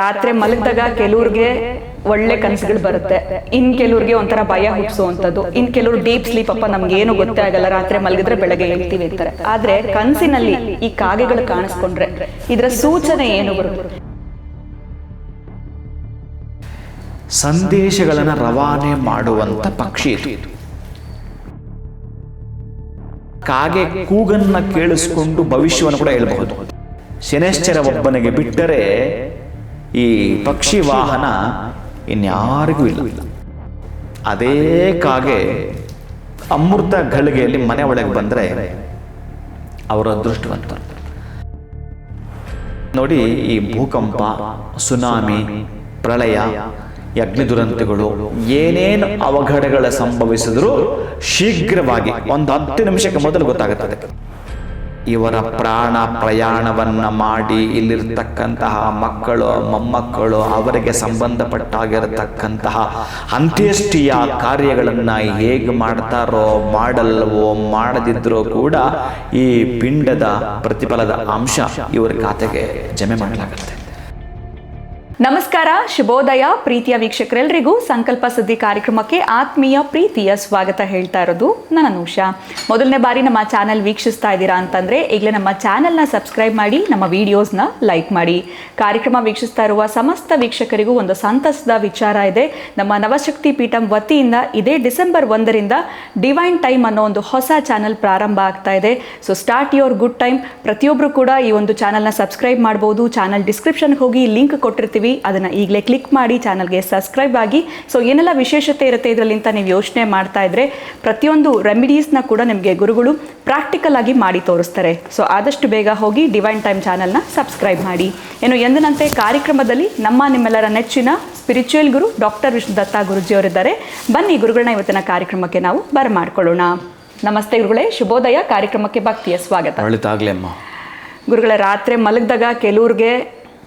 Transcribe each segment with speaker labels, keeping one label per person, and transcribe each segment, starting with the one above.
Speaker 1: ರಾತ್ರಿ ಮಲಗಿದಾಗ ಕೆಲವ್ರಿಗೆ ಒಳ್ಳೆ ಕನಸುಗಳು ಬರುತ್ತೆ, ಇನ್ ಕೆಲವ್ರಿಗೆ ಒಂಥರ ಭಯ ಹುಟ್ಟಿಸುವಂಥದ್ದು, ಇನ್ ಕೆಲವ್ರು ಡೀಪ್ ಸ್ಲೀಪ್ ಅಪ್ಪ ನಮ್ಗೆ ಏನು ಗೊತ್ತೇ ಆಗಲ್ಲ, ರಾತ್ರಿ ಮಲಗಿದ್ರೆ ಬೆಳಗ್ಗೆ ಹೇಳ್ತೀವಿ ಅಂತಾರೆ. ಆದ್ರೆ ಕನಸಿನಲ್ಲಿ ಈ ಕಾಗೆಗಳು ಕಾಣಿಸ್ಕೊಂಡ್ರೆ ಇದರ ಸೂಚನೆ ಏನು ಬರುತ್ತೆ?
Speaker 2: ಸಂದೇಶಗಳನ್ನು ರವಾನೆ ಮಾಡುವಂತ ಪಕ್ಷಿ ಇದು. ಕಾಗೆ ಕೂಗನ್ನ ಕೇಳಿಸ್ಕೊಂಡು ಭವಿಷ್ಯವನ್ನು ಕೂಡ ಹೇಳಬಹುದು. ಶನೈಶ್ಚರ ಒಬ್ಬನಿಗೆ ಬಿಟ್ಟರೆ ಈ ಪಕ್ಷಿ ವಾಹನ ಇನ್ಯಾರಿಗೂ ಇಲ್ಲ. ಅದೇ ಕಾಗೆ ಅಮೃತ ಗಳಿಗೆಯಲ್ಲಿ ಮನೆ ಒಳಗೆ ಬಂದರೆ ಅವರ ಅದೃಷ್ಟವಂತರು. ನೋಡಿ, ಈ ಭೂಕಂಪ, ಸುನಾಮಿ, ಪ್ರಳಯ, ಅಗ್ನಿ ದುರಂತಗಳು ಏನೇನು ಅವಘಡಗಳ ಸಂಭವಿಸಿದ್ರು ಶೀಘ್ರವಾಗಿ ಒಂದು 10 ನಿಮಿಷಕ್ಕೆ ಮೊದಲು ಗೊತ್ತಾಗುತ್ತದೆ. ಇವರ ಪ್ರಾಣ ಪ್ರಯಾಣವನ್ನ ಮಾಡಿ ಇಲ್ಲಿರ್ತಕ್ಕಂತಹ ಮಕ್ಕಳು, ಮೊಮ್ಮಕ್ಕಳು, ಅವರಿಗೆ ಸಂಬಂಧಪಟ್ಟಾಗಿರತಕ್ಕಂತಹ ಅಂತ್ಯೇಷ್ಟಿಯ ಕಾರ್ಯಗಳನ್ನ ಹೇಗೆ ಮಾಡ್ತಾರೋ, ಮಾಡಲ್ವೋ, ಮಾಡದಿದ್ರೂ ಕೂಡ ಈ ಪಿಂಡದ ಪ್ರತಿಫಲದ ಅಂಶ ಇವರ ಖಾತೆಗೆ ಜಮೆ ಮಾಡಲಾಗುತ್ತೆ.
Speaker 1: ನಮಸ್ಕಾರ, ಶುಭೋದಯ ಪ್ರೀತಿಯ ವೀಕ್ಷಕರೆಲ್ಲರಿಗೂ ಸಂಕಲ್ಪ ಸುದ್ದಿ ಕಾರ್ಯಕ್ರಮಕ್ಕೆ ಆತ್ಮೀಯ ಪ್ರೀತಿಯ ಸ್ವಾಗತ ಹೇಳ್ತಾ ಇರೋದು ನಾನು ಅನುಷಾ. ಮೊದಲನೇ ಬಾರಿ ನಮ್ಮ ಚಾನೆಲ್ ವೀಕ್ಷಿಸ್ತಾ ಇದ್ದೀರಾ ಅಂತಂದ್ರೆ ಈಗಲೇ ನಮ್ಮ ಚಾನೆಲ್ನ ಸಬ್ಸ್ಕ್ರೈಬ್ ಮಾಡಿ, ನಮ್ಮ ವಿಡಿಯೋಸ್ನ ಲೈಕ್ ಮಾಡಿ. ಕಾರ್ಯಕ್ರಮ ವೀಕ್ಷಿಸ್ತಾ ಇರುವ ಸಮಸ್ತ ವೀಕ್ಷಕರಿಗೂ ಒಂದು ಸಂತಸದ ವಿಚಾರ ಇದೆ. ನಮ್ಮ ನವಶಕ್ತಿ ಪೀಠಂ ವತಿಯಿಂದ ಇದೇ ಡಿಸೆಂಬರ್ 1ರಿಂದ ಡಿವೈನ್ ಟೈಮ್ ಅನ್ನೋ ಒಂದು ಹೊಸ ಚಾನೆಲ್ ಪ್ರಾರಂಭ ಆಗ್ತಾ ಇದೆ. So start your good time. ಪ್ರತಿಯೊಬ್ಬರು ಕೂಡ ಈ ಒಂದು ಚಾನೆಲ್ನ ಸಬ್ಸ್ಕ್ರೈಬ್ ಮಾಡ್ಬೋದು. ಚಾನಲ್ ಡಿಸ್ಕ್ರಿಪ್ಷನ್ಗೆ ಹೋಗಿ ಲಿಂಕ್ ಕೊಟ್ಟಿರ್ತೀವಿ, ಅದನ್ನು ಈಗಲೇ ಕ್ಲಿಕ್ ಮಾಡಿ ಚಾನಲ್ಗೆ ಸಬ್ಸ್ಕ್ರೈಬ್ ಆಗಿ. ಸೊ ಏನೆಲ್ಲ ವಿಶೇಷತೆ ಇರುತ್ತೆ ಇದರಲ್ಲಿ ಅಂತ ನೀವು ಯೋಚನೆ ಮಾಡ್ತಾ ಇದ್ರೆ ಪ್ರತಿಯೊಂದು ರೆಮಿಡೀಸ್ನ ಕೂಡ ನಿಮಗೆ ಗುರುಗಳು ಪ್ರಾಕ್ಟಿಕಲ್ ಆಗಿ ಮಾಡಿ ತೋರಿಸ್ತಾರೆ. ಸೊ ಆದಷ್ಟು ಬೇಗ ಹೋಗಿ ಡಿವೈನ್ ಟೈಮ್ ಚಾನಲ್ನ ಸಬ್ಸ್ಕ್ರೈಬ್ ಮಾಡಿ. ಏನು ಎಂದಿನಂತೆ ಕಾರ್ಯಕ್ರಮದಲ್ಲಿ ನಿಮ್ಮೆಲ್ಲರ ನೆಚ್ಚಿನ ಸ್ಪಿರಿಚುವಲ್ ಗುರು ಡಾಕ್ಟರ್ ವಿಷ್ಣು ದತ್ತ ಗುರುಜಿಯವರಿದ್ದಾರೆ. ಬನ್ನಿ ಗುರುಗಳನ್ನ ಇವತ್ತಿನ ಕಾರ್ಯಕ್ರಮಕ್ಕೆ ನಾವು ಬರಮಾಡ್ಕೊಳ್ಳೋಣ. ನಮಸ್ತೆ ಗುರುಗಳೇ, ಶುಭೋದಯ. ಕಾರ್ಯಕ್ರಮಕ್ಕೆ ಭಕ್ತಿಯ ಸ್ವಾಗತ. ಗುರುಗಳ, ರಾತ್ರಿ ಮಲಗಿದಾಗ ಕೆಲವ್ರಿಗೆ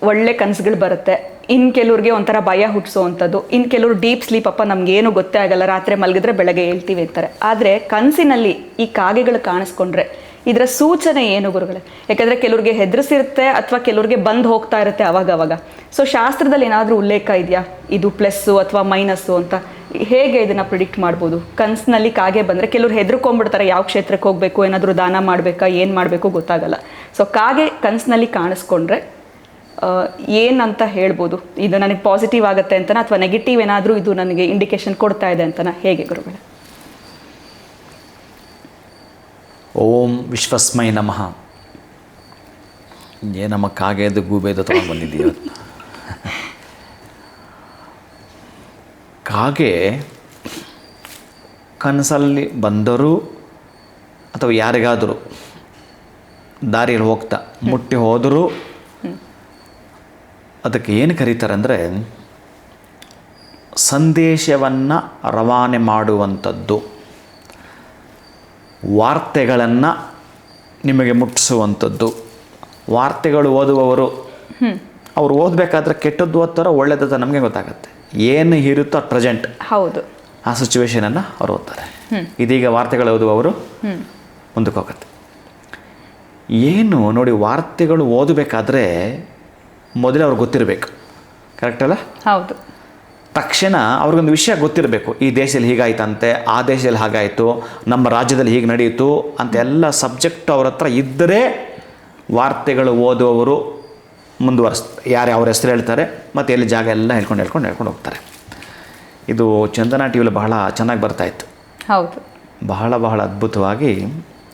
Speaker 1: ಒಳ್ಳೆ ಕನಸುಗಳು ಬರುತ್ತೆ, ಇನ್ ಕೆಲವ್ರಿಗೆ ಒಂಥರ ಭಯ ಹುಟ್ಟಿಸುವಂಥದ್ದು, ಇನ್ ಕೆಲವ್ರು ಡೀಪ್ ಸ್ಲೀಪ್ ಅಪ್ಪ ನಮ್ಗೆ ಏನು ಗೊತ್ತೇ ಆಗಲ್ಲ, ರಾತ್ರಿ ಮಲಗಿದ್ರೆ ಬೆಳಗ್ಗೆ ಹೇಳ್ತೀವಿ ಅಂತಾರೆ. ಆದರೆ ಕನಸಿನಲ್ಲಿ ಈ ಕಾಗೆಗಳು ಕಾಣಿಸ್ಕೊಂಡ್ರೆ ಇದರ ಸೂಚನೆ ಏನು ಗುರುಗಳೇ? ಯಾಕಂದರೆ ಕೆಲವ್ರಿಗೆ ಹೆದರಿಸಿರುತ್ತೆ ಅಥವಾ ಕೆಲವ್ರಿಗೆ ಬಂದು ಹೋಗ್ತಾ ಇರುತ್ತೆ ಅವಾಗವಾಗ. ಸೊ ಶಾಸ್ತ್ರದಲ್ಲಿ ಏನಾದರೂ ಉಲ್ಲೇಖ ಇದೆಯಾ ಇದು ಪ್ಲಸ್ಸು ಅಥವಾ ಮೈನಸ್ಸು ಅಂತ? ಹೇಗೆ ಇದನ್ನು ಪ್ರಿಡಿಕ್ಟ್ ಮಾಡ್ಬೋದು? ಕನಸಿನಲ್ಲಿ ಕಾಗೆ ಬಂದರೆ ಕೆಲವ್ರು ಹೆದರ್ಕೊಂಡ್ಬಿಡ್ತಾರೆ, ಯಾವ ಕ್ಷೇತ್ರಕ್ಕೆ ಹೋಗಬೇಕು, ಏನಾದರೂ ದಾನ ಮಾಡಬೇಕಾ, ಏನು ಮಾಡಬೇಕು ಗೊತ್ತಾಗಲ್ಲ. ಸೊ ಕಾಗೆ ಕನಸಿನಲ್ಲಿ ಕಾಣಿಸ್ಕೊಂಡ್ರೆ ಏನಂತ ಹೇಳ್ಬೋದು? ಇದು ನನಗೆ ಪಾಸಿಟಿವ್ ಆಗುತ್ತೆ ಅಂತನಾ ಅಥವಾ ನೆಗೆಟಿವ್ ಏನಾದರೂ ಇದು ನನಗೆ ಇಂಡಿಕೇಶನ್ ಕೊಡ್ತಾ ಇದೆ ಅಂತನಾ? ಹೇಗೆ ಗುರುಗಳೇ?
Speaker 2: ಓಂ ವಿಶ್ವಸ್ಮೈ ನಮಃ. ನಮ್ಮ ಕಾಗೆದು ಗೂಬೆದು ತಗೊಂಡು ಬಂದಿದ್ದೀವಿ. ಕಾಗೆ ಕನಸಲ್ಲಿ ಬಂದರೂ ಅಥವಾ ಯಾರಿಗಾದರೂ ದಾರಿಯಲ್ಲಿ ಹೋಗ್ತಾ ಮುಟ್ಟಿ ಹೋದರೂ ಅದಕ್ಕೆ ಏನು ಕರೀತಾರೆ ಅಂದರೆ ಸಂದೇಶವನ್ನು ರವಾನೆ ಮಾಡುವಂಥದ್ದು, ವಾರ್ತೆಗಳನ್ನು ನಿಮಗೆ ಮುಟ್ಟಿಸುವಂಥದ್ದು. ವಾರ್ತೆಗಳು ಓದುವವರು ಅವರು ಓದಬೇಕಾದ್ರೆ ಕೆಟ್ಟದ್ದು ಓದ್ತಾರೋ ಒಳ್ಳೆಯದ ನಮಗೆ ಗೊತ್ತಾಗುತ್ತೆ. ಏನು ಇರುತ್ತೋ ಪ್ರೆಸೆಂಟ್
Speaker 1: ಹೌದು
Speaker 2: ಆ ಸಿಚುವೇಶನನ್ನು ಅವ್ರು ಓದ್ತಾರೆ. ಇದೀಗ ವಾರ್ತೆಗಳು ಓದುವವರು ಮುಂದಕ್ಕೆ ಹೋಗುತ್ತೆ. ಏನು ನೋಡಿ, ವಾರ್ತೆಗಳು ಓದಬೇಕಾದ್ರೆ ಮೊದಲೇ ಅವ್ರಿಗೆ ಗೊತ್ತಿರಬೇಕು, ಕರೆಕ್ಟ್ ಅಲ್ಲ?
Speaker 1: ಹೌದು.
Speaker 2: ತಕ್ಷಣ ಅವ್ರಿಗೊಂದು ವಿಷಯ ಗೊತ್ತಿರಬೇಕು. ಈ ದೇಶದಲ್ಲಿ ಹೀಗಾಯ್ತಂತೆ, ಆ ದೇಶದಲ್ಲಿ ಹಾಗಾಯಿತು, ನಮ್ಮ ರಾಜ್ಯದಲ್ಲಿ ಹೀಗೆ ನಡೆಯಿತು ಅಂತ ಎಲ್ಲ ಸಬ್ಜೆಕ್ಟ್ ಅವ್ರ ಹತ್ರ ಇದ್ದರೆ ವಾರ್ತೆಗಳು ಓದುವವರು ಯಾರು ಅವ್ರ ಹೆಸರು ಹೇಳ್ತಾರೆ ಮತ್ತು ಎಲ್ಲಿ ಜಾಗ ಎಲ್ಲ ಹೇಳ್ಕೊಂಡು ಹೋಗ್ತಾರೆ. ಇದು ಚಂದನ ಟಿ ವಿಲಿ ಬಹಳ ಚೆನ್ನಾಗಿ ಬರ್ತಾಯಿತ್ತು.
Speaker 1: ಹೌದು,
Speaker 2: ಬಹಳ ಅದ್ಭುತವಾಗಿ.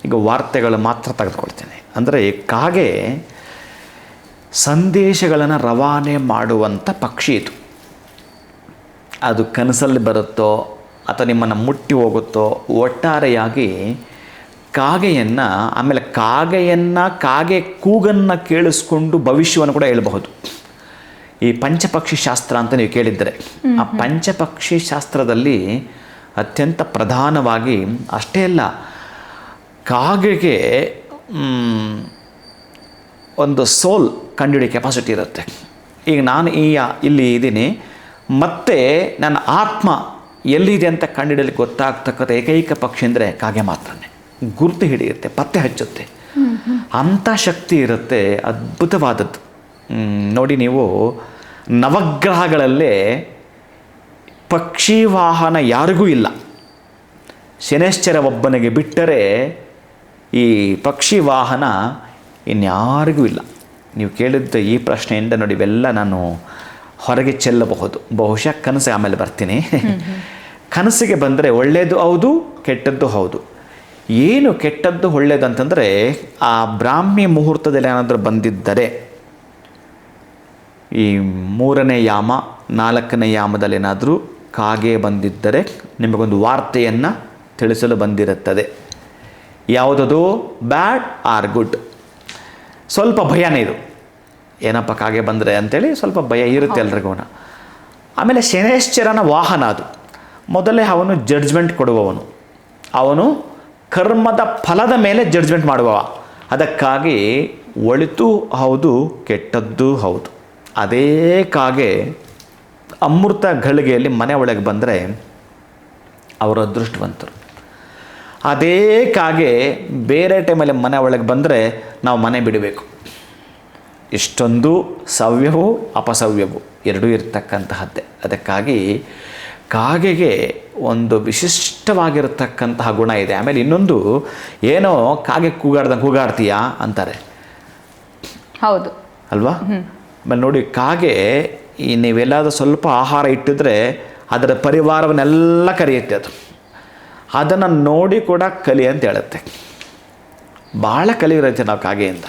Speaker 2: ಈಗ ವಾರ್ತೆಗಳು ಮಾತ್ರ ತೆಗೆದುಕೊಳ್ತೇನೆ. ಅಂದರೆ ಕಾಗೆ ಸಂದೇಶಗಳನ್ನು ರವಾನೆ ಮಾಡುವಂಥ ಪಕ್ಷಿ ಇದು. ಅದು ಕನಸಲ್ಲಿ ಬರುತ್ತೋ ಅಥವಾ ನಿಮ್ಮನ್ನು ಮುಟ್ಟಿ ಹೋಗುತ್ತೋ, ಒಟ್ಟಾರೆಯಾಗಿ ಕಾಗೆಯನ್ನು, ಆಮೇಲೆ ಕಾಗೆ ಕೂಗನ್ನು ಕೇಳಿಸ್ಕೊಂಡು ಭವಿಷ್ಯವನ್ನು ಕೂಡ ಹೇಳಬಹುದು. ಈ ಪಂಚಪಕ್ಷಿ ಶಾಸ್ತ್ರ ಅಂತ ನೀವು ಕೇಳಿದ್ದರೆ, ಆ ಪಂಚಪಕ್ಷಿ ಶಾಸ್ತ್ರದಲ್ಲಿ ಅತ್ಯಂತ ಪ್ರಧಾನವಾಗಿ ಅಷ್ಟೇ ಅಲ್ಲ, ಕಾಗೆಗೆ ಒಂದು ಸೋಲ್ ಕಂಡುಹಿಡಿಯೋ ಕೆಪಾಸಿಟಿ ಇರುತ್ತೆ. ಈಗ ನಾನು ಇಲ್ಲಿ ಇದ್ದೀನಿ, ಮತ್ತೆ ನನ್ನ ಆತ್ಮ ಎಲ್ಲಿದೆ ಅಂತ ಕಂಡುಹಿಡಿಯಲಿಕ್ಕೆ ಗೊತ್ತಾಗ್ತಕ್ಕಂಥ ಏಕೈಕ ಪಕ್ಷಿ ಅಂದರೆ ಕಾಗೆ ಮಾತ್ರನೇ. ಗುರುತು ಹಿಡಿಯುತ್ತೆ, ಪತ್ತೆ ಹಚ್ಚುತ್ತೆ. ಅಂಥ ಶಕ್ತಿ ಇರುತ್ತೆ, ಅದ್ಭುತವಾದದ್ದು. ನೋಡಿ, ನೀವು ನವಗ್ರಹಗಳಲ್ಲೇ ಪಕ್ಷಿ ವಾಹನ ಯಾರಿಗೂ ಇಲ್ಲ. ಶನೈಶ್ಚರ ಒಬ್ಬನಿಗೆ ಬಿಟ್ಟರೆ ಈ ಪಕ್ಷಿ ವಾಹನ ಇನ್ಯಾರಿಗೂ ಇಲ್ಲ. ನೀವು ಕೇಳಿದ್ದ ಈ ಪ್ರಶ್ನೆಯಿಂದ ನೋಡಿ ಇವೆಲ್ಲ ನಾನು ಹೊರಗೆ ಚೆಲ್ಲಬಹುದು. ಬಹುಶಃ ಕನಸಿಗೆ ಆಮೇಲೆ ಬರ್ತೀನಿ. ಕನಸಿಗೆ ಬಂದರೆ ಒಳ್ಳೆಯದು ಹೌದು, ಕೆಟ್ಟದ್ದು ಹೌದು. ಏನು ಕೆಟ್ಟದ್ದು ಒಳ್ಳೆಯದು ಅಂತಂದರೆ, ಆ ಬ್ರಾಹ್ಮಿ ಮುಹೂರ್ತದಲ್ಲಿ ಏನಾದರೂ ಬಂದಿದ್ದರೆ, ಈ 3ನೇ ಯಾಮ 4ನೇ ಯಾಮದಲ್ಲಿ ಏನಾದರೂ ಕಾಗೆ ಬಂದಿದ್ದರೆ ನಿಮಗೊಂದು ವಾರ್ತೆಯನ್ನು ತಿಳಿಸಲು ಬಂದಿರುತ್ತದೆ. ಯಾವುದದು? ಬ್ಯಾಡ್ ಆರ್ ಗುಡ್. ಸ್ವಲ್ಪ ಭಯನೇ ಇದು, ಏನಪ್ಪ ಕಾಗೆ ಬಂದರೆ ಅಂಥೇಳಿ ಸ್ವಲ್ಪ ಭಯ ಇರುತ್ತೆ ಎಲ್ರಿಗೂ. ಆಮೇಲೆ ಶನೈಶ್ಚರನ ವಾಹನ ಅದು. ಮೊದಲೇ ಅವನು ಜಡ್ಜ್ಮೆಂಟ್ ಕೊಡುವವನು, ಅವನು ಕರ್ಮದ ಫಲದ ಮೇಲೆ ಜಡ್ಜ್ಮೆಂಟ್ ಮಾಡುವವ. ಅದಕ್ಕಾಗಿ ಒಳಿತು ಹೌದು, ಕೆಟ್ಟದ್ದು ಹೌದು. ಅದೇ ಕಾಗೆ ಅಮೃತ ಗಳಿಗೆಯಲ್ಲಿ ಮನೆ ಒಳಗೆ ಬಂದರೆ ಅವರು ಅದೃಷ್ಟವಂತರು. ಅದೇ ಕಾಗೆ ಬೇರೆ ಟೈಮಲ್ಲಿ ಮನೆ ಒಳಗೆ ಬಂದರೆ ನಾವು ಮನೆ ಬಿಡಬೇಕು. ಇಷ್ಟೊಂದು ಸವ್ಯವೂ ಅಪಸವ್ಯವೂ ಎರಡೂ ಇರತಕ್ಕಂತಹದ್ದೇ. ಅದಕ್ಕಾಗಿ ಕಾಗೆಗೆ ಒಂದು ವಿಶಿಷ್ಟವಾಗಿರತಕ್ಕಂತಹ ಗುಣ ಇದೆ. ಆಮೇಲೆ ಇನ್ನೊಂದು, ಏನೋ ಕಾಗೆ ಕೂಗಾಡ್ತೀಯಾ ಅಂತಾರೆ,
Speaker 1: ಹೌದು
Speaker 2: ಅಲ್ವಾ? ಆಮೇಲೆ ನೋಡಿ, ಕಾಗೆ ನೀವೆಲ್ಲಾದರೂ ಸ್ವಲ್ಪ ಆಹಾರ ಇಟ್ಟಿದ್ರೆ ಅದರ ಪರಿವಾರವನ್ನೆಲ್ಲ ಕರೆಯುತ್ತೆ. ಅದನ್ನು ನೋಡಿ ಕೂಡ ಕಲಿ ಅಂತ ಹೇಳುತ್ತೆ. ಭಾಳ ಕಲಿಯಿರುತ್ತೆ ನಾವು ಕಾಗೆಯಿಂದ.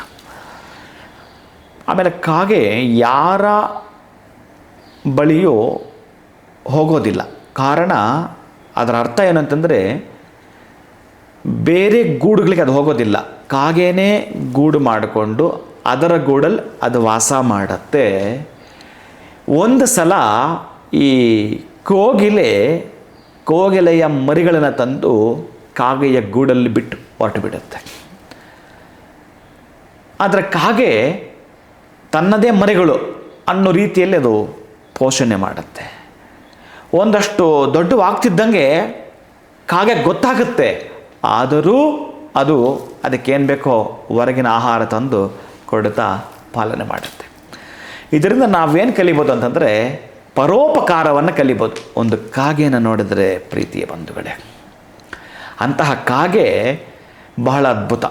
Speaker 2: ಆಮೇಲೆ ಕಾಗೆ ಯಾರ ಬಳಿಯೂ ಹೋಗೋದಿಲ್ಲ. ಕಾರಣ, ಅದರ ಅರ್ಥ ಏನಂತಂದರೆ, ಬೇರೆ ಗೂಡುಗಳಿಗೆ ಅದು ಹೋಗೋದಿಲ್ಲ. ಕಾಗೆನೇ ಗೂಡು ಮಾಡಿಕೊಂಡು ಅದರ ಗೂಡಲ್ಲಿ ಅದು ವಾಸ ಮಾಡುತ್ತೆ. ಒಂದು ಸಲ ಈ ಕೋಗಿಲೆಯ ಮರಿಗಳನ್ನು ತಂದು ಕಾಗೆಯ ಗೂಡಲ್ಲಿ ಬಿಟ್ಟು ಹೊರಟು ಬಿಡುತ್ತೆ. ಆದರೆ ಕಾಗೆ ತನ್ನದೇ ಮರಿಗಳು ಅನ್ನೋ ರೀತಿಯಲ್ಲಿ ಅದು ಪೋಷಣೆ ಮಾಡುತ್ತೆ. ಒಂದಷ್ಟು ದೊಡ್ಡವಾಗ್ತಿದ್ದಂಗೆ ಕಾಗೆ ಗೊತ್ತಾಗುತ್ತೆ. ಆದರೂ ಅದು ಅದಕ್ಕೇನು ಬೇಕೋ ಹೊರಗಿನ ಆಹಾರ ತಂದು ಕೊಡುತ್ತಾ ಪಾಲನೆ ಮಾಡುತ್ತೆ. ಇದರಿಂದ ನಾವೇನು ಕಲಿಬೋದು ಅಂತಂದರೆ, ಪರೋಪಕಾರವನ್ನು ಕಲಿಬೋದು ಒಂದು ಕಾಗೆಯನ್ನು ನೋಡಿದರೆ ಪ್ರೀತಿಯ ಬಂಧುಗಳೇ. ಅಂತಹ ಕಾಗೆ ಬಹಳ ಅದ್ಭುತ,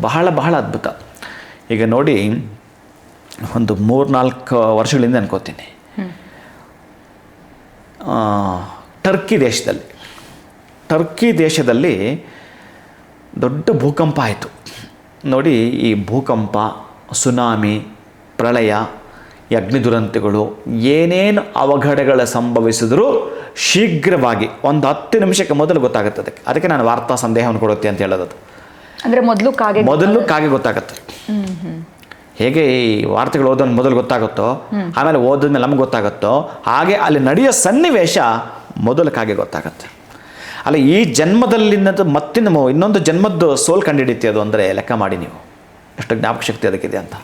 Speaker 2: ಬಹಳ ಅದ್ಭುತ. ಈಗ ನೋಡಿ, ಒಂದು 3-4 ವರ್ಷಗಳಿಂದ ಅನ್ಕೋತೀನಿ, ಟರ್ಕಿ ದೇಶದಲ್ಲಿ ದೊಡ್ಡ ಭೂಕಂಪ ಆಯಿತು. ನೋಡಿ, ಈ ಭೂಕಂಪ, ಸುನಾಮಿ, ಪ್ರಳಯ, ಈ ಅಗ್ನಿ ದುರಂತಗಳು ಏನೇನು ಅವಘಡಗಳು ಸಂಭವಿಸಿದರೂ ಶೀಘ್ರವಾಗಿ ಒಂದು 10 ನಿಮಿಷಕ್ಕೆ ಮೊದಲು ಗೊತ್ತಾಗುತ್ತೆ. ಅದಕ್ಕೆ ನಾನು ವಾರ್ತಾ ಸಂದೇಹವನ್ನು ಕೊಡುತ್ತೆ ಅಂತ ಹೇಳೋದು.
Speaker 1: ಅಂದರೆ ಮೊದಲು ಕಾಗೆ
Speaker 2: ಗೊತ್ತಾಗುತ್ತೆ. ಹೇಗೆ ಈ ವಾರ್ತೆಗಳು ಓದೋದು ಮೊದಲು ಗೊತ್ತಾಗುತ್ತೋ, ಆಮೇಲೆ ಓದಿದ್ಮೇಲೆ ನಮ್ಗೆ ಗೊತ್ತಾಗುತ್ತೋ, ಹಾಗೆ ಅಲ್ಲಿ ನಡೆಯೋ ಸನ್ನಿವೇಶ ಮೊದಲು ಕಾಗೆ ಗೊತ್ತಾಗುತ್ತೆ. ಅಲ್ಲ, ಈ ಜನ್ಮದಲ್ಲಿನದು ಇನ್ನೊಂದು ಜನ್ಮದ್ದು ಸೋಲ್ ಕಂಡುಹಿಡಿಯುತ್ತೆ ಅದು. ಅಂದರೆ ಲೆಕ್ಕ ಮಾಡಿ ನೀವು ಎಷ್ಟು ಜ್ಞಾಪಕ ಶಕ್ತಿ ಅದಕ್ಕಿದೆ ಅಂತ.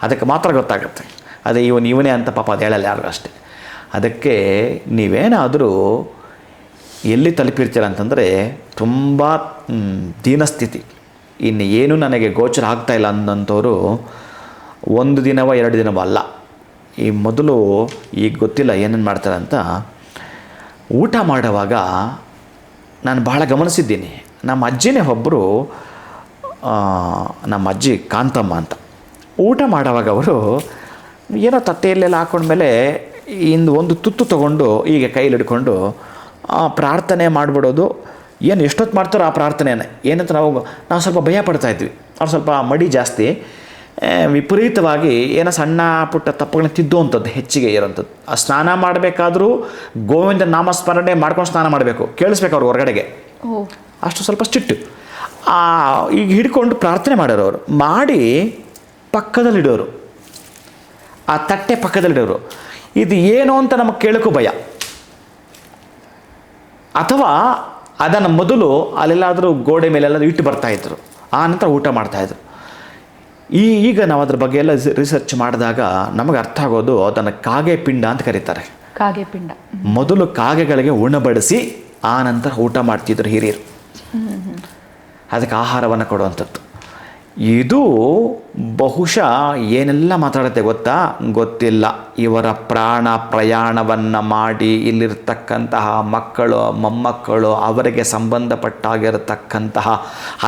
Speaker 2: ಅದಕ್ಕೆ ಮಾತ್ರ ಗೊತ್ತಾಗುತ್ತೆ. ಅದೇ ಇವನೇ ಅಂತ ಪಾಪ ಅದು ಹೇಳಲ್ಲ ಯಾರಿಗೂ ಅಷ್ಟೇ. ಅದಕ್ಕೆ ನೀವೇನಾದರೂ ಎಲ್ಲಿ ತಲುಪಿರ್ತೀರ ಅಂತಂದರೆ, ತುಂಬ ದೀನಸ್ಥಿತಿ, ಇನ್ನು ಏನೂ ನನಗೆ ಗೋಚರ ಆಗ್ತಾಯಿಲ್ಲ ಅಂದಂಥವ್ರು 1 ದಿನವೋ 2 ದಿನವೋ ಅಲ್ಲ, ಈ ಮೊದಲು ಈಗ ಗೊತ್ತಿಲ್ಲ ಏನೇನು ಮಾಡ್ತಾರೆ ಅಂತ. ಊಟ ಮಾಡುವಾಗ ನಾನು ಬಹಳ ಗಮನಿಸಿದ್ದೀನಿ. ನಮ್ಮ ಅಜ್ಜಿನೇ ಒಬ್ಬರು, ನಮ್ಮ ಅಜ್ಜಿ ಕಾಂತಮ್ಮ ಅಂತ, ಊಟ ಮಾಡುವಾಗ ಅವರು ಏನೋ ತಟ್ಟೆಯಲ್ಲೆಲ್ಲ ಹಾಕೊಂಡ್ಮೇಲೆ ಒಂದು ತುತ್ತು ತೊಗೊಂಡು ಹೀಗೆ ಕೈಲಿ ಹಿಡ್ಕೊಂಡು ಪ್ರಾರ್ಥನೆ ಮಾಡಿಬಿಡೋದು. ಏನು ಎಷ್ಟೊತ್ತು ಮಾಡ್ತಾರೋ ಆ ಪ್ರಾರ್ಥನೆಯೇ. ಏನಂತ ನಾವು ಸ್ವಲ್ಪ ಭಯ ಪಡ್ತಾಯಿದ್ವಿ. ಅವ್ರು ಸ್ವಲ್ಪ ಮಡಿ ಜಾಸ್ತಿ, ವಿಪರೀತವಾಗಿ ಏನೋ ಸಣ್ಣ ಪುಟ್ಟ ತಪ್ಪುಗಳನ್ನ ತಿದ್ದುವಂಥದ್ದು ಹೆಚ್ಚಿಗೆ ಇರೋಂಥದ್ದು. ಆ ಸ್ನಾನ ಮಾಡಬೇಕಾದ್ರೂ ಗೋವಿಂದ ನಾಮಸ್ಮರಣೆ ಮಾಡ್ಕೊಂಡು ಸ್ನಾನ ಮಾಡಬೇಕು, ಕೇಳಿಸ್ಬೇಕು ಅವ್ರು ಹೊರಗಡೆಗೆ, ಅಷ್ಟು ಸ್ವಲ್ಪ ಸ್ಟ್ರಿಕ್ಟು. ಈಗ ಹಿಡ್ಕೊಂಡು ಪ್ರಾರ್ಥನೆ ಮಾಡೋರು, ಅವರು ಮಾಡಿ ಪಕ್ಕದಲ್ಲಿಡೋರು, ಆ ತಟ್ಟೆ ಪಕ್ಕದಲ್ಲಿಡೋರು. ಇದು ಏನು ಅಂತ ನಮಗೆ ಕೇಳೋಕ್ಕೂ ಭಯ. ಅಥವಾ ಅದನ್ನು ಮೊದಲು ಅಲ್ಲೆಲ್ಲಾದರೂ ಗೋಡೆ ಮೇಲೆಲ್ಲ ಇಟ್ಟು ಬರ್ತಾಯಿದ್ರು, ಆ ನಂತರ ಊಟ ಮಾಡ್ತಾಯಿದ್ರು. ಈಗ ನಾವು ಅದ್ರ ಬಗ್ಗೆ ಎಲ್ಲ ರಿಸರ್ಚ್ ಮಾಡಿದಾಗ ನಮಗೆ ಅರ್ಥ ಆಗೋದು, ಅದನ್ನು ಕಾಗೆ ಪಿಂಡ ಅಂತ ಕರೀತಾರೆ.
Speaker 1: ಕಾಗೆ ಪಿಂಡ.
Speaker 2: ಮೊದಲು ಕಾಗೆಗಳಿಗೆ ಉಣಬಡಿಸಿ ಆ ನಂತರ ಊಟ ಮಾಡ್ತಿದ್ರು ಹಿರಿಯರು. ಅದಕ್ಕೆ ಆಹಾರವನ್ನು ಕೊಡುವಂಥದ್ದು. ಇದು ಬಹುಶಃ ಏನೆಲ್ಲ ಮಾತಾಡುತ್ತೆ ಗೊತ್ತಾ? ಗೊತ್ತಿಲ್ಲ. ಇವರ ಪ್ರಾಣ ಪ್ರಯಾಣವನ್ನು ಮಾಡಿ ಇಲ್ಲಿರ್ತಕ್ಕಂತಹ ಮಕ್ಕಳು ಮೊಮ್ಮಕ್ಕಳು ಅವರಿಗೆ ಸಂಬಂಧಪಟ್ಟಾಗಿರತಕ್ಕಂತಹ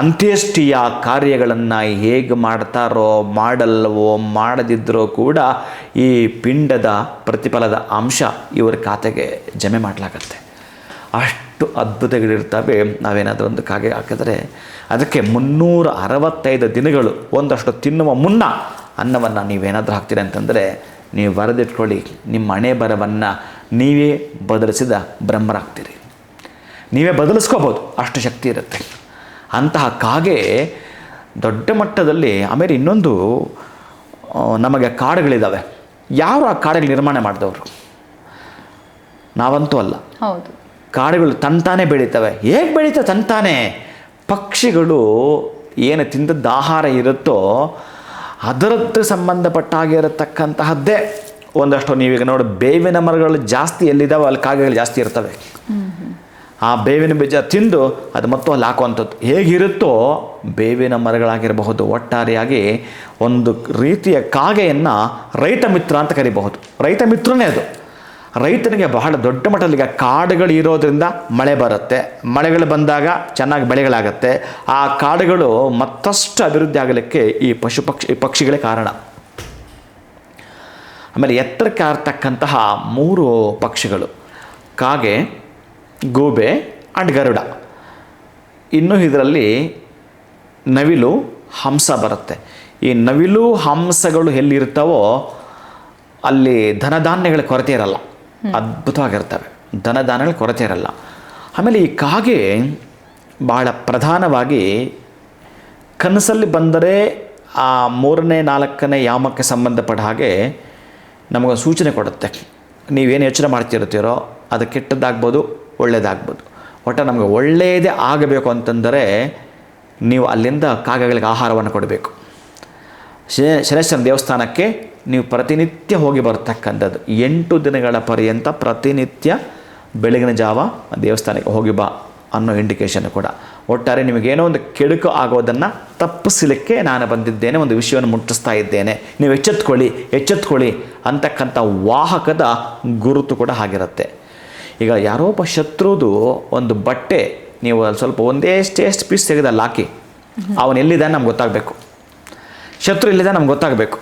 Speaker 2: ಅಂತ್ಯೇಷ್ಟಿಯ ಕಾರ್ಯಗಳನ್ನು ಹೇಗೆ ಮಾಡ್ತಾರೋ ಮಾಡಲ್ವೋ ಮಾಡದಿದ್ದರೂ ಕೂಡ ಈ ಪಿಂಡದ ಪ್ರತಿಫಲದ ಅಂಶ ಇವರ ಖಾತೆಗೆ ಜಮೆ ಮಾಡಲಾಗತ್ತೆ. ಅಷ್ಟು ಅದ್ಭುತಗಳಿರ್ತವೆ. ನಾವೇನಾದರೂ ಒಂದು ಕಾಗೆ ಹಾಕಿದರೆ ಅದಕ್ಕೆ 365 ದಿನಗಳು ಒಂದಷ್ಟು ತಿನ್ನುವ ಮುನ್ನ ಅನ್ನವನ್ನು ನೀವೇನಾದರೂ ಹಾಕ್ತೀರಿ ಅಂತಂದರೆ ನೀವು ಬರೆದಿಟ್ಕೊಳ್ಳಿ, ನಿಮ್ಮ ಹಣೆ ಬರವನ್ನು ನೀವೇ ಬದಲಿಸಿದ ಬ್ರಹ್ಮರಾಗ್ತೀರಿ. ನೀವೇ ಬದಲಿಸ್ಕೋಬೋದು, ಅಷ್ಟು ಶಕ್ತಿ ಇರುತ್ತೆ ಅಂತಹ ಕಾಗೆ ದೊಡ್ಡ ಮಟ್ಟದಲ್ಲಿ. ಆಮೇಲೆ ಇನ್ನೊಂದು, ನಮಗೆ ಕಾಡುಗಳಿದ್ದಾವೆ. ಯಾರು ಆ ಕಾಡುಗಳು ನಿರ್ಮಾಣ ಮಾಡಿದವರು? ನಾವಂತೂ ಅಲ್ಲ.
Speaker 1: ಹೌದು,
Speaker 2: ಕಾಡುಗಳು ತಂತಾನೇ ಬೆಳೀತವೆ. ಹೇಗೆ ಬೆಳೀತವೆ? ತಂತಾನೇ. ಪಕ್ಷಿಗಳು ಏನು ತಿಂದದ್ದು ಆಹಾರ ಇರುತ್ತೋ ಅದರದ್ದು ಸಂಬಂಧಪಟ್ಟಾಗಿರತಕ್ಕಂತಹದ್ದೇ ಒಂದಷ್ಟು. ನೀವೀಗ ನೋಡಿ, ಬೇವಿನ ಮರಗಳು ಜಾಸ್ತಿ ಎಲ್ಲಿದ್ದಾವೆ ಅಲ್ಲಿ ಕಾಗೆಗಳು ಜಾಸ್ತಿ ಇರ್ತವೆ. ಆ ಬೇವಿನ ಬೀಜ ತಿಂದು ಅದು ಮತ್ತು ಅಲ್ಲಿ ಹಾಕುವಂಥದ್ದು ಹೇಗಿರುತ್ತೋ ಬೇವಿನ ಮರಗಳಾಗಿರಬಹುದು. ಒಟ್ಟಾರೆಯಾಗಿ ಒಂದು ರೀತಿಯ ಕಾಗೆಯನ್ನು ರೈತ ಮಿತ್ರ ಅಂತ ಕರಿಬಹುದು. ರೈತ ಮಿತ್ರನೇ ಅದು. ರೈತನಿಗೆ ಬಹಳ ದೊಡ್ಡ ಮಟ್ಟದಲ್ಲಿ, ಈಗ ಕಾಡುಗಳು ಇರೋದ್ರಿಂದ ಮಳೆ ಬರುತ್ತೆ, ಮಳೆಗಳು ಬಂದಾಗ ಚೆನ್ನಾಗಿ ಬೆಳೆಗಳಾಗತ್ತೆ. ಆ ಕಾಡುಗಳು ಮತ್ತಷ್ಟು ಅಭಿವೃದ್ಧಿ ಆಗಲಿಕ್ಕೆ ಈ ಪಕ್ಷಿಗಳೇ ಕಾರಣ. ಆಮೇಲೆ ಎತ್ತರಕ್ಕೆ ಆರ್ತಕ್ಕಂತಹ 3 ಪಕ್ಷಿಗಳು, ಕಾಗೆ, ಗೂಬೆ ಆ್ಯಂಡ್ ಗರುಡ. ಇನ್ನು ಇದರಲ್ಲಿ ನವಿಲು, ಹಂಸ ಬರುತ್ತೆ. ಈ ನವಿಲು ಹಂಸಗಳು ಎಲ್ಲಿರ್ತಾವೋ ಅಲ್ಲಿ ಧನಧಾನ್ಯಗಳ ಕೊರತೆ ಇರಲ್ಲ, ಅದ್ಭುತವಾಗಿರ್ತವೆ. ಧನಧಾನ್ಯಗಳ ಕೊರತೆ ಇರಲ್ಲ. ಆಮೇಲೆ ಈ ಕಾಗೆ ಭಾಳ ಪ್ರಧಾನವಾಗಿ ಕನಸಲ್ಲಿ ಬಂದರೆ ಆ 3ನೇ 4ನೇ ಯಾಮಕ್ಕೆ ಸಂಬಂಧಪಟ್ಟ ಹಾಗೆ ನಮಗೆ ಸೂಚನೆ ಕೊಡುತ್ತೆ. ನೀವೇನು ಯೋಚನೆ ಮಾಡ್ತಿರ್ತೀರೋ ಅದು ಕೆಟ್ಟದ್ದಾಗ್ಬೋದು, ಒಳ್ಳೆಯದಾಗ್ಬೋದು. ಒಟ್ಟು ನಮಗೆ ಒಳ್ಳೆಯದೇ ಆಗಬೇಕು ಅಂತಂದರೆ ನೀವು ಅಲ್ಲಿಂದ ಕಾಗೆಗಳಿಗೆ ಆಹಾರವನ್ನು ಕೊಡಬೇಕು. ಶನೇಶ್ವರನ ದೇವಸ್ಥಾನಕ್ಕೆ ನೀವು ಪ್ರತಿನಿತ್ಯ ಹೋಗಿ ಬರ್ತಕ್ಕಂಥದ್ದು. 8 ದಿನಗಳ ಪರ್ಯಂತ ಪ್ರತಿನಿತ್ಯ ಬೆಳಗಿನ ಜಾವ ದೇವಸ್ಥಾನಕ್ಕೆ ಹೋಗಿ ಬಾ ಅನ್ನೋ ಇಂಡಿಕೇಶನ್ ಕೂಡ. ಒಟ್ಟಾರೆ ನಿಮಗೇನೋ ಒಂದು ಕೆಡುಕು ಆಗೋದನ್ನು ತಪ್ಪಿಸಲಿಕ್ಕೆ ನಾನು ಬಂದಿದ್ದೇನೆ, ಒಂದು ವಿಷಯವನ್ನು ಮುಟ್ಟಿಸ್ತಾ ಇದ್ದೇನೆ, ನೀವು ಎಚ್ಚೆತ್ಕೊಳ್ಳಿ ಅಂತಕ್ಕಂಥ ವಾಹಕದ ಗುರುತು ಕೂಡ ಆಗಿರುತ್ತೆ. ಈಗ ಯಾರೋ ಒಬ್ಬ ಶತ್ರುದು ಒಂದು ಬಟ್ಟೆ ನೀವು ಅಲ್ಲಿ ಸ್ವಲ್ಪ ಎಷ್ಟು ಪೀಸ್ ತೆಗೆದಲ್ಲಿ ಹಾಕಿ, ಅವನು ಎಲ್ಲಿದ್ದಾನೆ ನಮ್ಗೆ ಗೊತ್ತಾಗಬೇಕು, ಶತ್ರು ಎಲ್ಲಿದ್ದಾನೆ ನಮ್ಗೆ ಗೊತ್ತಾಗಬೇಕು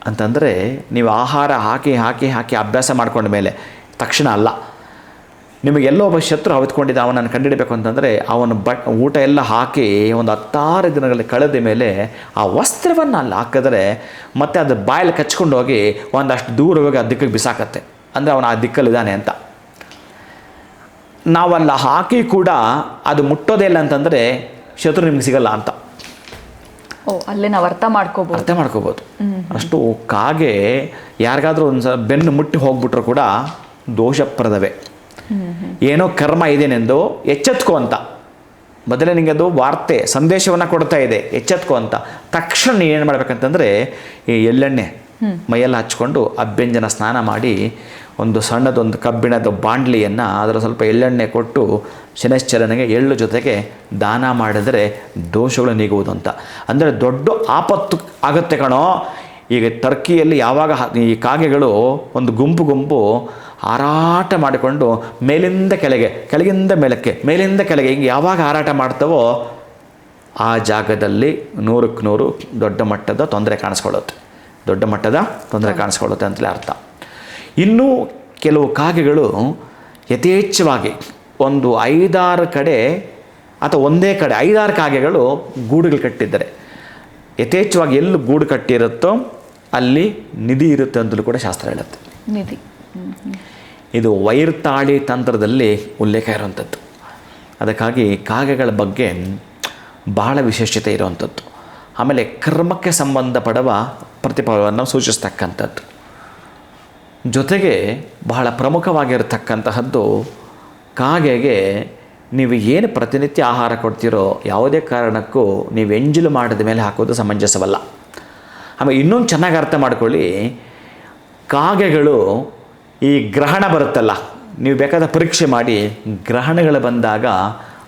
Speaker 2: ಅಂತಂದರೆ ನೀವು ಆಹಾರ ಹಾಕಿ ಅಭ್ಯಾಸ ಮಾಡ್ಕೊಂಡ ಮೇಲೆ ತಕ್ಷಣ ಅಲ್ಲ. ನಿಮಗೆಲ್ಲೋ ಒಬ್ಬ ಶತ್ರು ಅವತ್ಕೊಂಡಿದ್ದ, ಅವನನ್ನು ಕಂಡುಹಿಡಬೇಕು ಅಂತಂದರೆ ಅವನ ಊಟ ಎಲ್ಲ ಹಾಕಿ ಒಂದು 16 ದಿನಗಳಲ್ಲಿ ಕಳೆದ ಮೇಲೆ ಆ ವಸ್ತ್ರವನ್ನು ಅಲ್ಲಿ ಹಾಕಿದ್ರೆ ಮತ್ತೆ ಅದು ಬಾಯಲ್ಲಿ ಕಚ್ಕೊಂಡು ಹೋಗಿ ಒಂದಷ್ಟು ದೂರ ಹೋಗಿ ಆ ದಿಕ್ಕಿಗೆ ಬಿಸಾಕತ್ತೆ. ಅಂದರೆ ಅವನು ಆ ದಿಕ್ಕಲ್ಲಿದ್ದಾನೆ ಅಂತ. ನಾವಲ್ಲ ಹಾಕಿ ಕೂಡ ಅದು ಮುಟ್ಟೋದೇ ಇಲ್ಲ ಅಂತಂದರೆ ಶತ್ರು ನಿಮ್ಗೆ ಸಿಗಲ್ಲ ಅಂತ.
Speaker 1: ಅಲ್ಲೇ ನಾವು ಅರ್ಥ ಮಾಡ್ಕೋಬೋದು.
Speaker 2: ಅಷ್ಟು ಕಾಗೆ ಯಾರಿಗಾದ್ರೂ ಒಂದು ಬೆನ್ನು ಮುಟ್ಟಿ ಹೋಗ್ಬಿಟ್ರು ಕೂಡ ದೋಷಪ್ರದವೇ. ಏನೋ ಕರ್ಮ ಇದೇನೆಂದು ಎಚ್ಚೆತ್ಕೋ ಅಂತ ಮೊದಲೇ ನಿಮಗೆ ಅದು ವಾರ್ತೆ ಸಂದೇಶವನ್ನು ಕೊಡ್ತಾ ಇದೆ, ಎಚ್ಚೆತ್ಕೋ ಅಂತ. ತಕ್ಷಣ ಏನು ಮಾಡ್ಬೇಕಂತಂದರೆ ಈ ಎಳ್ಳೆಣ್ಣೆ ಮೈಯೆಲ್ಲ ಹಚ್ಕೊಂಡು ಅಭ್ಯಂಜನ ಸ್ನಾನ ಮಾಡಿ ಒಂದು ಸಣ್ಣದೊಂದು ಕಬ್ಬಿಣದ ಬಾಂಡ್ಲಿಯನ್ನು ಅದರ ಸ್ವಲ್ಪ ಎಳ್ಳೆಣ್ಣೆ ಕೊಟ್ಟು ಶನೈಶ್ಚರನಿಗೆ ಎಳ್ಳು ಜೊತೆಗೆ ದಾನ ಮಾಡಿದರೆ ದೋಷಗಳು ನೀಗುವುದು ಅಂತ. ಅಂದರೆ ದೊಡ್ಡ ಆಪತ್ತು ಆಗುತ್ತೆ ಕಣೋ. ಈಗ ಟರ್ಕಿಯಲ್ಲಿ ಯಾವಾಗ ಈ ಕಾಗೆಗಳು ಒಂದು ಗುಂಪು ಹಾರಾಟ ಮಾಡಿಕೊಂಡು ಮೇಲಿಂದ ಕೆಳಗೆ, ಕೆಳಗಿಂದ ಮೇಲಕ್ಕೆ, ಮೇಲಿಂದ ಕೆಳಗೆ ಹಿಂಗೆ ಯಾವಾಗ ಹಾರಾಟ ಮಾಡ್ತವೋ ಆ ಜಾಗದಲ್ಲಿ 100ಕ್ಕೆ 100 ದೊಡ್ಡ ಮಟ್ಟದ ತೊಂದರೆ ಕಾಣಿಸ್ಕೊಳ್ಳುತ್ತೆ ಅಂತಲೇ ಅರ್ಥ. ಇನ್ನೂ ಕೆಲವು ಕಾಗೆಗಳು ಯಥೇಚ್ಛವಾಗಿ ಒಂದು 5-6 ಕಡೆ ಅಥವಾ ಒಂದೇ ಕಡೆ 5-6 ಕಾಗೆಗಳು ಗೂಡುಗಳು ಕಟ್ಟಿದ್ದಾರೆ. ಯಥೇಚ್ಛವಾಗಿ ಎಲ್ಲಿ ಗೂಡು ಕಟ್ಟಿರುತ್ತೋ ಅಲ್ಲಿ ನಿಧಿ ಇರುತ್ತೆ ಅಂತಲೂ ಕೂಡ ಶಾಸ್ತ್ರ ಹೇಳುತ್ತೆ.
Speaker 1: ನಿಧಿ
Speaker 2: ಇದು ವೈರ್ತಾಳಿ ತಂತ್ರದಲ್ಲಿ ಉಲ್ಲೇಖ ಇರುವಂಥದ್ದು. ಅದಕ್ಕಾಗಿ ಕಾಗೆಗಳ ಬಗ್ಗೆ ಬಹಳ ವಿಶೇಷತೆ ಇರುವಂಥದ್ದು. ಆಮೇಲೆ ಕರ್ಮಕ್ಕೆ ಸಂಬಂಧಪಡುವ ಪ್ರತಿಫಲವನ್ನು ಸೂಚಿಸ್ತಕ್ಕಂಥದ್ದು. ಜೊತೆಗೆ ಬಹಳ ಪ್ರಮುಖವಾಗಿರತಕ್ಕಂತಹದ್ದು ಕಾಗೆಗೆ ನೀವು ಏನು ಪ್ರತಿನಿತ್ಯ ಆಹಾರ ಕೊಡ್ತೀರೋ ಯಾವುದೇ ಕಾರಣಕ್ಕೂ ನೀವು ಎಂಜಲು ಮಾಡಿದ ಮೇಲೆ ಹಾಕೋದು ಸಮಂಜಸವಲ್ಲ. ಆಮೇಲೆ ಇನ್ನೊಂದು ಚೆನ್ನಾಗಿ ಅರ್ಥ ಮಾಡ್ಕೊಳ್ಳಿ, ಕಾಗೆಗಳು ಈ ಗ್ರಹಣ ಬರುತ್ತಲ್ಲ, ನೀವು ಬೇಕಾದ ಪರೀಕ್ಷೆ ಮಾಡಿ, ಗ್ರಹಣಗಳು ಬಂದಾಗ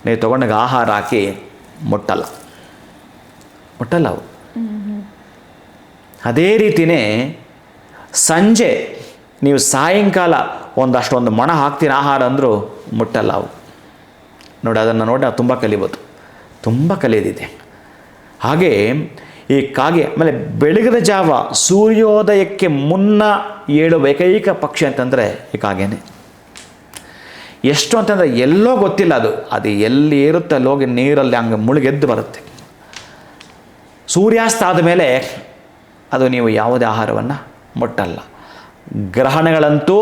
Speaker 2: ನೀವು ತೊಗೊಂಡಾಗ ಆಹಾರ ಹಾಕಿ ಮುಟ್ಟಲ್ಲ. ಮುಟ್ಟಲ್ಲ ಅವು. ಅದೇ ರೀತಿಯೇ ಸಂಜೆ ನೀವು ಸಾಯಂಕಾಲ ಒಂದಷ್ಟೊಂದು ಮೊಣ ಹಾಕ್ತೀನಿ ಆಹಾರ ಅಂದರೂ ಮುಟ್ಟಲ್ಲ ಅವು. ನೋಡಿ, ಅದನ್ನು ನೋಡಿ ನಾವು ತುಂಬ ಕಲಿಬೋದು, ತುಂಬ ಕಲಿಯೋದಿದೆ. ಹಾಗೆ ಈ ಕಾಗೆ, ಆಮೇಲೆ ಬೆಳಗಿನ ಜಾವ ಸೂರ್ಯೋದಯಕ್ಕೆ ಮುನ್ನ ಏಳುವ ಏಕೈಕ ಪಕ್ಷಿ ಅಂತಂದರೆ ಈ ಕಾಗೆನೇ. ಎಷ್ಟು ಅಂತಂದರೆ ಎಲ್ಲೋ ಗೊತ್ತಿಲ್ಲ, ಅದು ಎಲ್ಲಿ ಇರುತ್ತೆ ಅಲ್ಲಿ ಹೋಗಿ ನೀರಲ್ಲಿ ಹಂಗೆ ಮುಳುಗೆದ್ದು ಬರುತ್ತೆ. ಸೂರ್ಯಾಸ್ತ ಆದಮೇಲೆ ಅದು ನೀವು ಯಾವುದೇ ಆಹಾರವನ್ನು ಮುಟ್ಟಲ್ಲ. ಗ್ರಹಣಗಳಂತೂ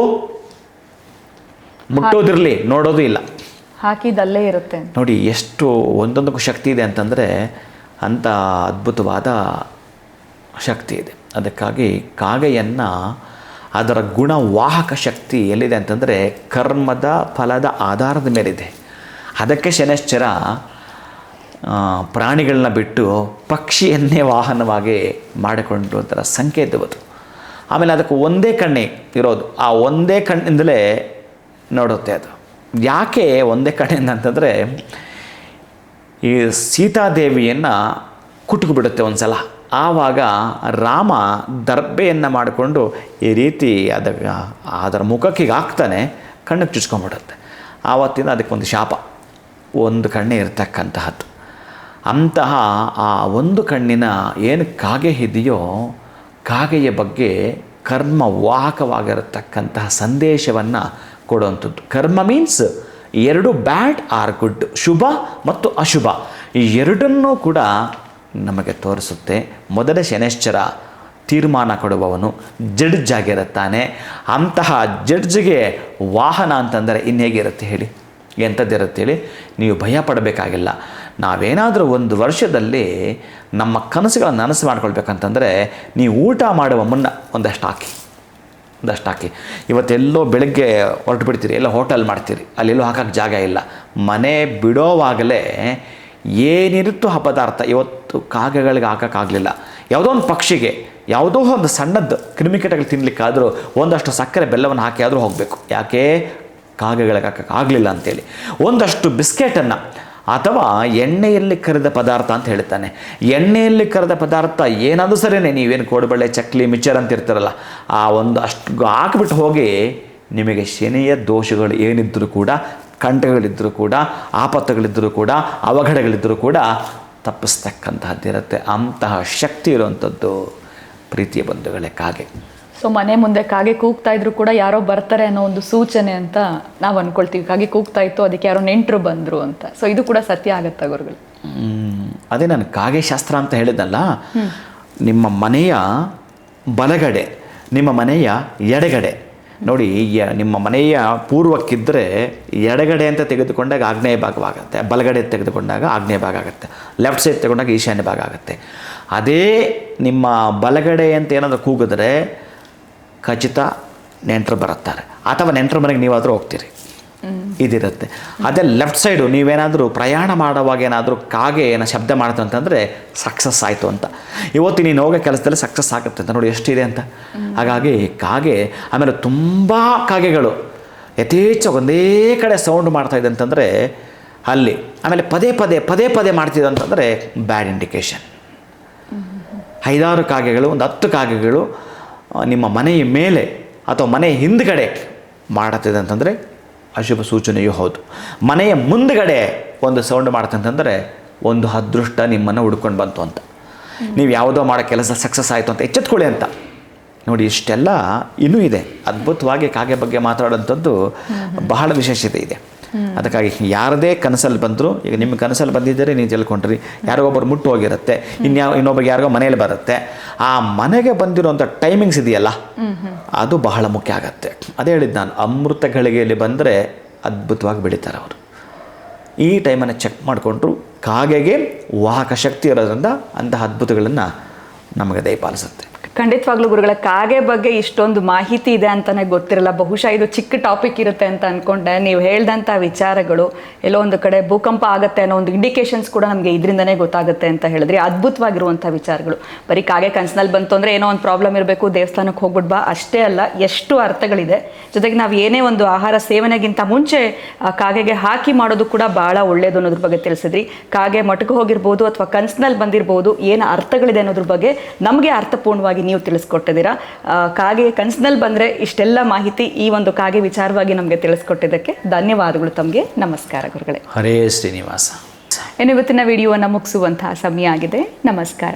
Speaker 2: ಮುಟ್ಟೋದಿರಲಿ, ನೋಡೋದು ಇಲ್ಲ,
Speaker 1: ಹಾಕಿದಲ್ಲೇ ಇರುತ್ತೆ.
Speaker 2: ನೋಡಿ ಎಷ್ಟು ಒಂದೊಂದಕ್ಕೂ ಶಕ್ತಿ ಇದೆ ಅಂತಂದರೆ ಅಂಥ ಅದ್ಭುತವಾದ ಶಕ್ತಿ ಇದೆ. ಅದಕ್ಕಾಗಿ ಕಾಗೆಯನ್ನು ಅದರ ಗುಣವಾಹಕ ಶಕ್ತಿ ಎಲ್ಲಿದೆ ಅಂತಂದರೆ ಕರ್ಮದ ಫಲದ ಆಧಾರದ ಮೇಲಿದೆ. ಅದಕ್ಕೆ ಶನೈಶ್ಚರ ಪ್ರಾಣಿಗಳನ್ನ ಬಿಟ್ಟು ಪಕ್ಷಿಯನ್ನೇ ವಾಹನವಾಗಿ ಮಾಡಿಕೊಂಡು ಒಂಥರ ಸಂಕೇತವದು. ಆಮೇಲೆ ಅದಕ್ಕೆ ಒಂದೇ ಕಣ್ಣೇ ಇರೋದು, ಆ ಒಂದೇ ಕಣ್ಣಿಂದಲೇ ನೋಡುತ್ತೆ ಅದು. ಯಾಕೆ ಒಂದೇ ಕಣ್ಣಿಂದ ಅಂತಂದರೆ ಈ ಸೀತಾದೇವಿಯನ್ನು ಕುಟುಕು ಬಿಡುತ್ತೆ ಒಂದು ಸಲ. ಆವಾಗ ರಾಮ ದರ್ಬೆಯನ್ನು ಮಾಡಿಕೊಂಡು ಈ ರೀತಿ ಅದರ ಮುಖಕ್ಕೆ ಹಾಕ್ತಾನೆ, ಕಣ್ಣಿಗೆ ಚುಚ್ಕೊಂಡ್ಬಿಡುತ್ತೆ. ಆವತ್ತಿಂದ ಅದಕ್ಕೊಂದು ಶಾಪ, ಒಂದು ಕಣ್ಣೇ ಇರ್ತಕ್ಕಂತಹದ್ದು. ಅಂತಹ ಆ ಒಂದು ಕಣ್ಣಿನ ಏನು ಕಾಗೆ ಇದೆಯೋ, ಕಾಗೆಯ ಬಗ್ಗೆ ಕರ್ಮವಾಹಕವಾಗಿರತಕ್ಕಂತಹ ಸಂದೇಶವನ್ನು ಕೊಡುವಂಥದ್ದು. ಕರ್ಮ ಮೀನ್ಸ್ ಎರಡು ಬ್ಯಾಡ್ ಆರ್ ಗುಡ್, ಶುಭ ಮತ್ತು ಅಶುಭ, ಈ ಎರಡನ್ನೂ ಕೂಡ ನಮಗೆ ತೋರಿಸುತ್ತೆ. ಮೊದಲ ಶನೈಶ್ಚರ ತೀರ್ಮಾನ ಕೊಡುವವನು, ಜಡ್ಜ್ ಆಗಿರುತ್ತಾನೆ. ಅಂತಹ ಜಡ್ಜ್ಗೆ ವಾಹನ ಅಂತಂದರೆ ಇನ್ಹೇಗಿರುತ್ತೆ ಹೇಳಿ, ಎಂಥದ್ದಿರುತ್ತೆ ಹೇಳಿ? ನೀವು ಭಯ ಪಡಬೇಕಾಗಿಲ್ಲ. ನಾವೇನಾದರೂ ಒಂದು ವರ್ಷದಲ್ಲಿ ನಮ್ಮ ಕನಸುಗಳನ್ನು ನನಸು ಮಾಡ್ಕೊಳ್ಬೇಕಂತಂದರೆ ನೀವು ಊಟ ಮಾಡುವ ಮುನ್ನ ಒಂದಷ್ಟು ಹಾಕಿ. ಇವತ್ತೆಲ್ಲೋ ಬೆಳಗ್ಗೆ ಹೊರಟು ಬಿಡ್ತೀರಿ, ಎಲ್ಲೋ ಹೋಟೆಲ್ ಮಾಡ್ತೀರಿ, ಅಲ್ಲೆಲ್ಲೋ ಹಾಕೋಕ್ಕೆ ಜಾಗ ಇಲ್ಲ. ಮನೆ ಬಿಡೋವಾಗಲೇ ಏನಿರುತ್ತೋ ಆ ಪದಾರ್ಥ ಇವತ್ತು ಕಾಗೆಗಳಿಗೆ ಹಾಕೋಕ್ಕಾಗಲಿಲ್ಲ. ಯಾವುದೋ ಒಂದು ಪಕ್ಷಿಗೆ ಯಾವುದೋ ಒಂದು ಸಣ್ಣದ್ದು ಕ್ರಿಮಿಕೀಟಗಳು ತಿನ್ನಲಿಕ್ಕಾದರೂ ಒಂದಷ್ಟು ಸಕ್ಕರೆ ಬೆಲ್ಲವನ್ನು ಹಾಕಿ ಆದರೂ ಹೋಗಬೇಕು. ಯಾಕೆ? ಕಾಗೆಗಳಿಗೆ ಹಾಕೋಕ್ಕಾಗಲಿಲ್ಲ ಅಂತೇಳಿ. ಒಂದಷ್ಟು ಬಿಸ್ಕೆಟನ್ನು ಅಥವಾ ಎಣ್ಣೆಯಲ್ಲಿ ಕರಿದ ಪದಾರ್ಥ ಅಂತ ಹೇಳ್ತಾನೆ. ಎಣ್ಣೆಯಲ್ಲಿ ಕರಿದ ಪದಾರ್ಥ ಏನಾದರೂ ಸರಿಯೇ, ನೀವೇನು ಕೋಡುಬಳೆ, ಚಕ್ಲಿ, ಮಿಚ್ಚರ್ ಅಂತ ಇರ್ತಾರಲ್ಲ, ಆ ಒಂದು ಅಷ್ಟು ಹಾಕಿಬಿಟ್ಟು ಹೋಗಿ ನಿಮಗೆ ಶನಿಯ ದೋಷಗಳು ಏನಿದ್ದರೂ ಕೂಡ, ಕಂಟಗಳಿದ್ದರೂ ಕೂಡ, ಆಪತ್ತುಗಳಿದ್ದರೂ ಕೂಡ, ಅವಘಡಗಳಿದ್ದರೂ ಕೂಡ ತಪ್ಪಿಸ್ತಕ್ಕಂತಹದ್ದಿರುತ್ತೆ. ಅಂತಹ ಶಕ್ತಿ ಇರುವಂಥದ್ದು ಪ್ರೀತಿಯ ಬಂಧುಗಳೇ ಕಾಗೆ.
Speaker 1: ಸೊ ಮನೆ ಮುಂದೆ ಕಾಗೆ ಕೂಗ್ತಾ ಇದ್ರು ಕೂಡ ಯಾರೋ ಬರ್ತಾರೆ ಅನ್ನೋ ಒಂದು ಸೂಚನೆ ಅಂತ ನಾವು ಅನ್ಕೊಳ್ತೀವಿ. ಕಾಗೆ ಕೂಗ್ತಾ ಇತ್ತು, ಅದಕ್ಕೆ ಯಾರೋ ನೆಂಟರು ಬಂದರು ಅಂತ. ಸೊ ಇದು ಕೂಡ ಸತ್ಯ ಆಗತ್ತಾ ಗುರುಗಳು?
Speaker 2: ಅದೇ ನಾನು ಕಾಗೆ ಶಾಸ್ತ್ರ ಅಂತ ಹೇಳಿದ್ನಲ್ಲ, ನಿಮ್ಮ ಮನೆಯ ಬಲಗಡೆ, ನಿಮ್ಮ ಮನೆಯ ಎಡಗಡೆ ನೋಡಿ, ನಿಮ್ಮ ಮನೆಯ ಪೂರ್ವಕ್ಕಿದ್ದರೆ ಎಡಗಡೆ ಅಂತ ತೆಗೆದುಕೊಂಡಾಗ ಆಗ್ನೇಯ ಭಾಗವಾಗುತ್ತೆ, ಬಲಗಡೆ ತೆಗೆದುಕೊಂಡಾಗ ಆಗ್ನೇಯ ಭಾಗ ಆಗುತ್ತೆ, ಲೆಫ್ಟ್ ಸೈಡ್ ತೆಗೊಂಡಾಗ ಈಶಾನ್ಯ ಭಾಗ ಆಗುತ್ತೆ. ಅದೇ ನಿಮ್ಮ ಬಲಗಡೆ ಅಂತ ಏನಾದರೂ ಕೂಗಿದ್ರೆ ಖಚಿತ ನೆಂಟರು ಬರುತ್ತಾರೆ, ಅಥವಾ ನೆಂಟರ ಮನೆಗೆ ನೀವಾದರೂ ಹೋಗ್ತೀರಿ, ಇದಿರುತ್ತೆ. ಅದೇ ಲೆಫ್ಟ್ ಸೈಡು ನೀವೇನಾದರೂ ಪ್ರಯಾಣ ಮಾಡುವಾಗ ಏನಾದರೂ ಕಾಗೆ ಏನೋ ಶಬ್ದ ಮಾಡುತ್ತೆ ಅಂತಂದರೆ ಸಕ್ಸಸ್ ಆಯಿತು ಅಂತ. ಇವತ್ತು ನೀನು ಹೋಗೋ ಕೆಲಸದಲ್ಲಿ ಸಕ್ಸಸ್ ಆಗುತ್ತೆ ಅಂತ ನೋಡಿ ಎಷ್ಟಿದೆ ಅಂತ. ಹಾಗಾಗಿ ಕಾಗೆ, ಆಮೇಲೆ ತುಂಬ ಕಾಗೆಗಳು ಯಥೇಚ್ಛ ಒಂದೇ ಕಡೆ ಸೌಂಡ್ ಮಾಡ್ತಾಯಿದೆ ಅಂತಂದರೆ ಅಲ್ಲಿ, ಆಮೇಲೆ ಪದೇ ಪದೇ ಮಾಡ್ತಿದೆ ಅಂತಂದರೆ ಬ್ಯಾಡ್ ಇಂಡಿಕೇಶನ್. 5-6 ಕಾಗೆಗಳು, ಒಂದು 10 ಕಾಗೆಗಳು ನಿಮ್ಮ ಮನೆಯ ಮೇಲೆ ಅಥವಾ ಮನೆಯ ಹಿಂದುಗಡೆ ಮಾಡುತ್ತಿದೆ ಅಂತಂದರೆ ಅಶುಭ ಸೂಚನೆಯೂ ಹೌದು. ಮನೆಯ ಮುಂದುಗಡೆ ಒಂದು ಸೌಂಡ್ ಮಾಡ್ತಂತಂದರೆ ಒಂದು ಅದೃಷ್ಟ ನಿಮ್ಮನ್ನು ಹುಡ್ಕೊಂಡು ಬಂತು ಅಂತ, ನೀವು ಯಾವುದೋ ಮಾಡೋ ಕೆಲಸ ಸಕ್ಸಸ್ ಆಯಿತು ಅಂತ ಎಚ್ಚೆತ್ಕೊಳ್ಳಿ ಅಂತ. ನೋಡಿ, ಇಷ್ಟೆಲ್ಲ ಇನ್ನೂ ಇದೆ. ಅದ್ಭುತವಾಗಿ ಕಾಗೆ ಬಗ್ಗೆ ಮಾತಾಡೋಂಥದ್ದು ಬಹಳ ವಿಶೇಷತೆ ಇದೆ. ಅದಕ್ಕಾಗಿ ಯಾರದೇ ಕನಸಲ್ಲಿ ಬಂದರೂ, ಈಗ ನಿಮ್ಮ ಕನಸಲ್ಲಿ ಬಂದಿದ್ದರೆ ನೀವು ತಿಳ್ಕೊಂಡ್ರಿ, ಯಾರೋ ಒಬ್ಬರು ಮುಟ್ಟು ಹೋಗಿರುತ್ತೆ, ಇನ್ನೊಬ್ಬರಿಗೆ ಯಾರಿಗೋ ಮನೇಲಿ ಬರುತ್ತೆ, ಆ ಮನೆಗೆ ಬಂದಿರೋಂಥ ಟೈಮಿಂಗ್ಸ್ ಇದೆಯಲ್ಲ, ಅದು ಬಹಳ ಮುಖ್ಯ ಆಗತ್ತೆ. ಅದೇ ಹೇಳಿದ್ದು ನಾನು, ಅಮೃತ ಗಳಿಗೆಯಲ್ಲಿ ಬಂದರೆ ಅದ್ಭುತವಾಗಿ ಬೆಳೀತಾರೆ ಅವರು. ಈ ಟೈಮನ್ನು ಚೆಕ್ ಮಾಡಿಕೊಂಡ್ರು ಕಾಗೆಗೆ ವಾಹಕ ಶಕ್ತಿ ಇರೋದ್ರಿಂದ ಅಂತಹ ಅದ್ಭುತಗಳನ್ನು ನಮಗೆ ದಯಪಾಲಿಸುತ್ತೆ.
Speaker 1: ಖಂಡಿತವಾಗ್ಲೂ ಗುರುಗಳ ಕಾಗೆ ಬಗ್ಗೆ ಇಷ್ಟೊಂದು ಮಾಹಿತಿ ಇದೆ ಅಂತಾನೆ ಗೊತ್ತಿರಲ್ಲ. ಬಹುಶಃ ಇದು ಚಿಕ್ಕ ಟಾಪಿಕ್ ಇರುತ್ತೆ ಅಂತ ಅನ್ಕೊಂಡೆ. ನೀವು ಹೇಳ್ದಂಥ ವಿಚಾರಗಳು ಎಲ್ಲೋ ಒಂದು ಕಡೆ ಭೂಕಂಪ ಆಗುತ್ತೆ ಅನ್ನೋ ಒಂದು ಇಂಡಿಕೇಶನ್ಸ್ ಕೂಡ ನಮಗೆ ಇದರಿಂದನೇ ಗೊತ್ತಾಗುತ್ತೆ ಅಂತ ಹೇಳಿದ್ರಿ. ಅದ್ಭುತವಾಗಿರುವಂಥ ವಿಚಾರಗಳು. ಬರೀ ಕಾಗೆ ಕನಸಿನಲ್ಲಿ ಬಂತು ಅಂದರೆ ಏನೋ ಒಂದು ಪ್ರಾಬ್ಲಮ್ ಇರಬೇಕು, ದೇವಸ್ಥಾನಕ್ಕೆ ಹೋಗ್ಬಿಟ್ ಬಾ ಅಷ್ಟೇ ಅಲ್ಲ, ಎಷ್ಟು ಅರ್ಥಗಳಿದೆ. ಜೊತೆಗೆ ನಾವು ಏನೇ ಒಂದು ಆಹಾರ ಸೇವನೆಗಿಂತ ಮುಂಚೆ ಆ ಕಾಗೆಗೆ ಹಾಕಿ ಮಾಡೋದು ಕೂಡ ಭಾಳ ಒಳ್ಳೆಯದು ಅನ್ನೋದ್ರ ಬಗ್ಗೆ ತಿಳಿಸಿದ್ರಿ. ಕಾಗೆ ಮಟಕು ಹೋಗಿರ್ಬೋದು ಅಥವಾ ಕನಸಿನಲ್ಲಿ ಬಂದಿರ್ಬೋದು, ಏನು ಅರ್ಥಗಳಿದೆ ಅನ್ನೋದ್ರ ಬಗ್ಗೆ ನಮಗೆ ಅರ್ಥಪೂರ್ಣವಾಗಿ ನೀವು ತಿಳಿಸ್ಕೊಟ್ಟಿದ್ದೀರಾ. ಕಾಗೆ ಕನಸಿನಲ್ಲಿ ಬಂದರೆ ಇಷ್ಟೆಲ್ಲ ಮಾಹಿತಿ ಈ ಒಂದು ಕಾಗೆ ವಿಚಾರವಾಗಿ ನಮಗೆ ತಿಳಿಸ್ಕೊಟ್ಟಿದ್ದಕ್ಕೆ ಧನ್ಯವಾದಗಳು ತಮಗೆ. ನಮಸ್ಕಾರ ಗುರುಗಳೇ.
Speaker 2: ಹರೇ ಶ್ರೀನಿವಾಸ.
Speaker 1: ಇನ್ನು ಇವತ್ತಿನ ವಿಡಿಯೋವನ್ನು ಮುಗಿಸುವಂತಹ ಸಮಯ ಆಗಿದೆ. ನಮಸ್ಕಾರ.